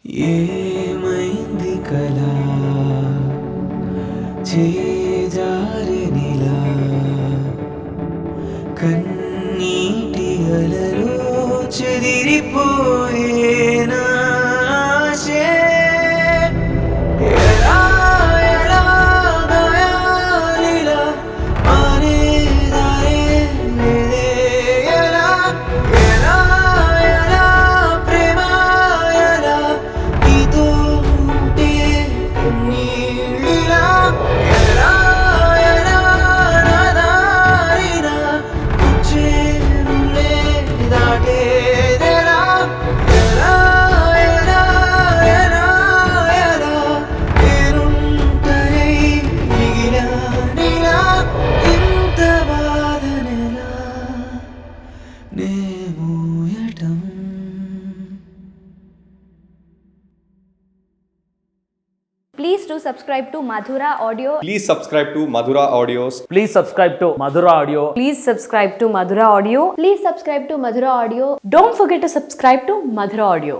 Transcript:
ఏమైంది కలా చేజారినిలా కన్నీటి అలలు చెదిరిపోయేనా ఆశే ఎలా ఎలా గాయాలిలా మానేదారే లేదే ఎలా ఎలా ఎలా ప్రేమ ఎలా నీతో ఉంటే నీళ్ళిలా ఎలా ఎలా నా దారినా వచ్చేనులే దాటేదెలా ఎలా ఎలా ఎలా ఎలా నేనుంటై మిగిలానిలా ఇంత బాధనెలా నే మోయటం. Please do subscribe to Madhura Audio. Please subscribe to Madhura Audios. Please subscribe to Madhura Audio. Please subscribe to Madhura Audio. Please subscribe to Madhura Audio. Don't forget to subscribe to Madhura Audio.